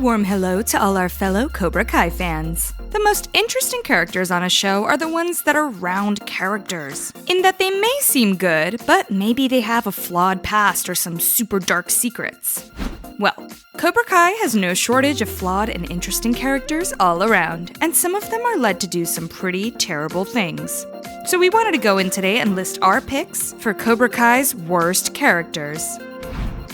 warm hello to all our fellow Cobra Kai fans. The most interesting characters on a show are the ones that are round characters, in that they may seem good, but maybe they have a flawed past or some super dark secrets. Well, Cobra Kai has no shortage of flawed and interesting characters all around, and some of them are led to do some pretty terrible things. So we wanted to go in today and list our picks for Cobra Kai's worst characters.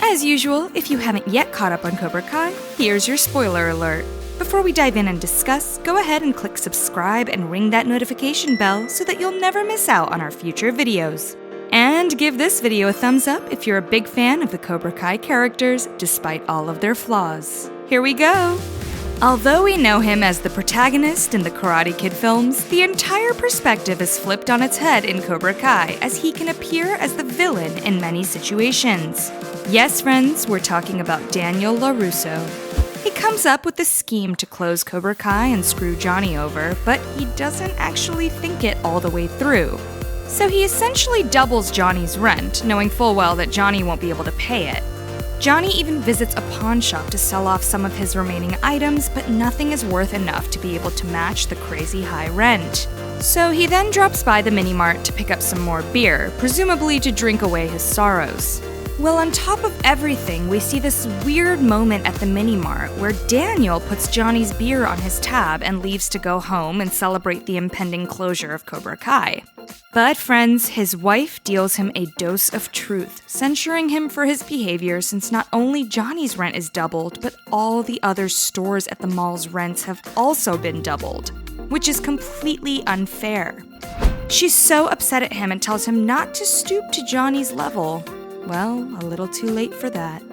As usual, if you haven't yet caught up on Cobra Kai, here's your spoiler alert. Before we dive in and discuss, go ahead and click subscribe and ring that notification bell so that you'll never miss out on our future videos. And give this video a thumbs up if you're a big fan of the Cobra Kai characters, despite all of their flaws. Here we go! Although we know him as the protagonist in the Karate Kid films, the entire perspective is flipped on its head in Cobra Kai, as he can appear as the villain in many situations. Yes, friends, we're talking about Daniel LaRusso. He comes up with a scheme to close Cobra Kai and screw Johnny over, but he doesn't actually think it all the way through. So he essentially doubles Johnny's rent, knowing full well that Johnny won't be able to pay it. Johnny even visits a pawn shop to sell off some of his remaining items, but nothing is worth enough to be able to match the crazy high rent. So he then drops by the mini-mart to pick up some more beer, presumably to drink away his sorrows. Well, on top of everything, we see this weird moment at the mini-mart where Daniel puts Johnny's beer on his tab and leaves to go home and celebrate the impending closure of Cobra Kai. But friends, his wife deals him a dose of truth, censuring him for his behavior since not only Johnny's rent is doubled, but all the other stores at the mall's rents have also been doubled, which is completely unfair. She's so upset at him and tells him not to stoop to Johnny's level. Well, a little too late for that.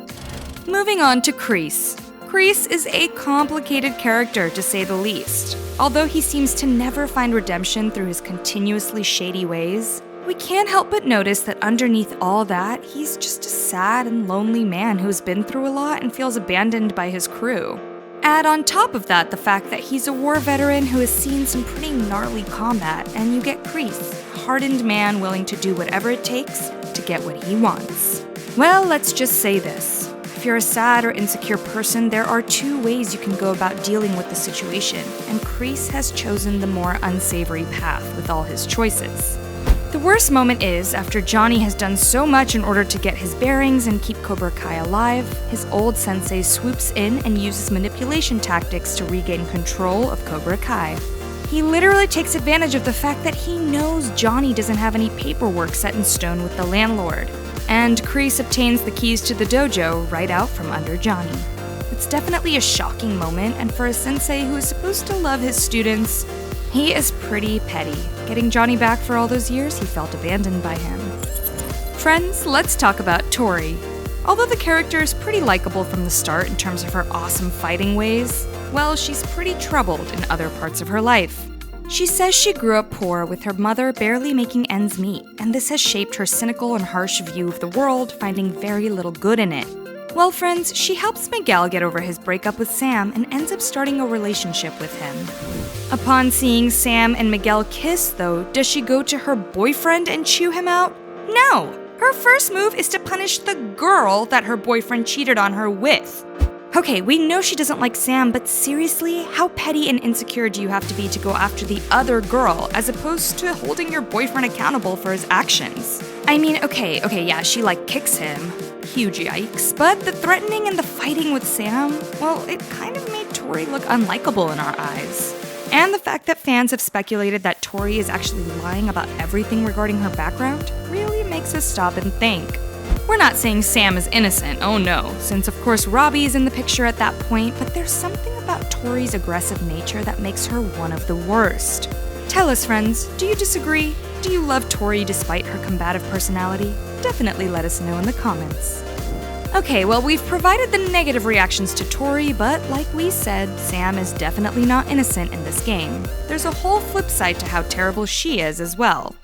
Moving on to Crease. Crease is a complicated character, to say the least. Although he seems to never find redemption through his continuously shady ways, we can't help but notice that underneath all that, he's just a sad and lonely man who's been through a lot and feels abandoned by his crew. Add on top of that the fact that he's a war veteran who has seen some pretty gnarly combat, and you get Crease, a hardened man willing to do whatever it takes to get what he wants. Well, let's just say this. If you're a sad or insecure person, there are two ways you can go about dealing with the situation, and Crease has chosen the more unsavory path with all his choices. The worst moment is, after Johnny has done so much in order to get his bearings and keep Cobra Kai alive, his old sensei swoops in and uses manipulation tactics to regain control of Cobra Kai. He literally takes advantage of the fact that he knows Johnny doesn't have any paperwork set in stone with the landlord, and Crease obtains the keys to the dojo right out from under Johnny. It's definitely a shocking moment, and for a sensei who is supposed to love his students, he is pretty petty. Getting Johnny back for all those years, he felt abandoned by him. Friends, let's talk about Tori. Although the character is pretty likable from the start in terms of her awesome fighting ways, well, she's pretty troubled in other parts of her life. She says she grew up poor with her mother barely making ends meet, and this has shaped her cynical and harsh view of the world, finding very little good in it. Well, friends, she helps Miguel get over his breakup with Sam and ends up starting a relationship with him. Upon seeing Sam and Miguel kiss, though, does she go to her boyfriend and chew him out? No! Her first move is to punish the girl that her boyfriend cheated on her with. Okay, we know she doesn't like Sam, but seriously, how petty and insecure do you have to be to go after the other girl, as opposed to holding your boyfriend accountable for his actions? I mean, okay, yeah, she kicks him. Huge yikes. But the threatening and the fighting with Sam, well, it kind of made Tori look unlikable in our eyes. And the fact that fans have speculated that Tori is actually lying about everything regarding her background really makes us stop and think. We're not saying Sam is innocent, oh no, since of course Robbie is in the picture at that point, but there's something about Tori's aggressive nature that makes her one of the worst. Tell us, friends, do you disagree? Do you love Tori despite her combative personality? Definitely let us know in the comments. Okay, well, we've provided the negative reactions to Tori, but like we said, Sam is definitely not innocent in this game. There's a whole flip side to how terrible she is as well.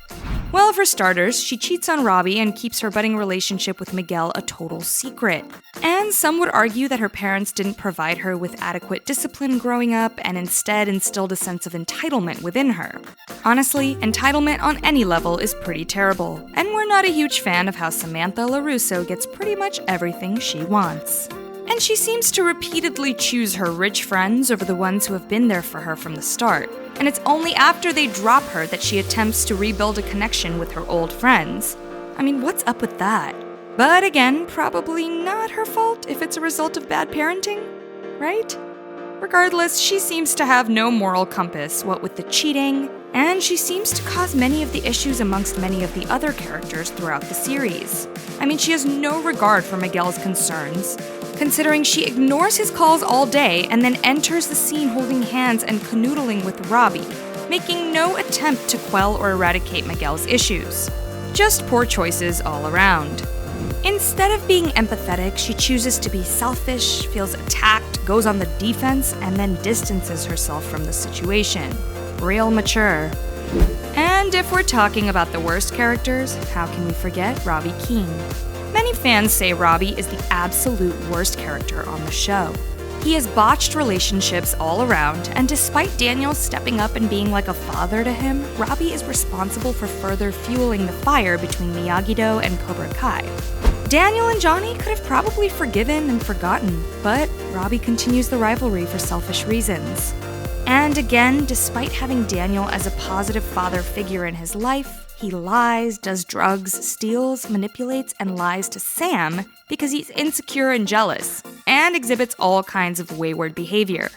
Well, for starters, she cheats on Robbie and keeps her budding relationship with Miguel a total secret. And some would argue that her parents didn't provide her with adequate discipline growing up and instead instilled a sense of entitlement within her. Honestly, entitlement on any level is pretty terrible, and we're not a huge fan of how Samantha LaRusso gets pretty much everything she wants. And she seems to repeatedly choose her rich friends over the ones who have been there for her from the start. And it's only after they drop her that she attempts to rebuild a connection with her old friends. I mean, what's up with that? But again, probably not her fault if it's a result of bad parenting, right? Regardless, she seems to have no moral compass, what with the cheating, and she seems to cause many of the issues amongst many of the other characters throughout the series. I mean, she has no regard for Miguel's concerns, considering she ignores his calls all day and then enters the scene holding hands and canoodling with Robbie, making no attempt to quell or eradicate Miguel's issues. Just poor choices all around. Instead of being empathetic, she chooses to be selfish, feels attacked, goes on the defense, and then distances herself from the situation. Real mature. And if we're talking about the worst characters, how can we forget Robbie Keane? Many fans say Robbie is the absolute worst character on the show. He has botched relationships all around, and despite Daniel stepping up and being like a father to him, Robbie is responsible for further fueling the fire between Miyagi-Do and Cobra Kai. Daniel and Johnny could have probably forgiven and forgotten, but Robbie continues the rivalry for selfish reasons. And again, despite having Daniel as a positive father figure in his life, he lies, does drugs, steals, manipulates, and lies to Sam because he's insecure and jealous, and exhibits all kinds of wayward behavior.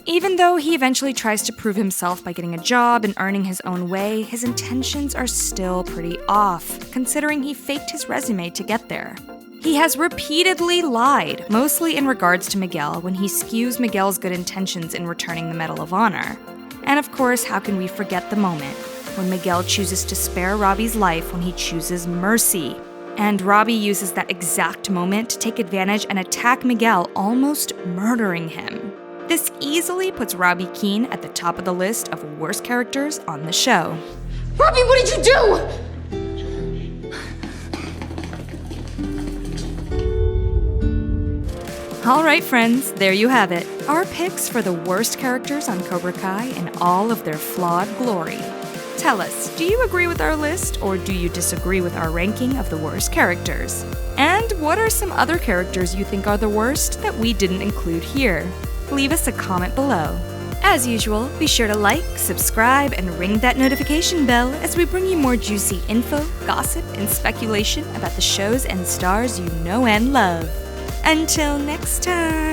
Even though he eventually tries to prove himself by getting a job and earning his own way, his intentions are still pretty off, considering he faked his resume to get there. He has repeatedly lied, mostly in regards to Miguel, when he skews Miguel's good intentions in returning the Medal of Honor. And of course, how can we forget the moment when Miguel chooses to spare Robbie's life when he chooses mercy? And Robbie uses that exact moment to take advantage and attack Miguel, almost murdering him. This easily puts Robbie Keane at the top of the list of worst characters on the show. Robbie, what did you do? Alright friends, there you have it. Our picks for the worst characters on Cobra Kai in all of their flawed glory. Tell us, do you agree with our list, or do you disagree with our ranking of the worst characters? And what are some other characters you think are the worst that we didn't include here? Leave us a comment below. As usual, be sure to like, subscribe, and ring that notification bell as we bring you more juicy info, gossip, and speculation about the shows and stars you know and love. Until next time!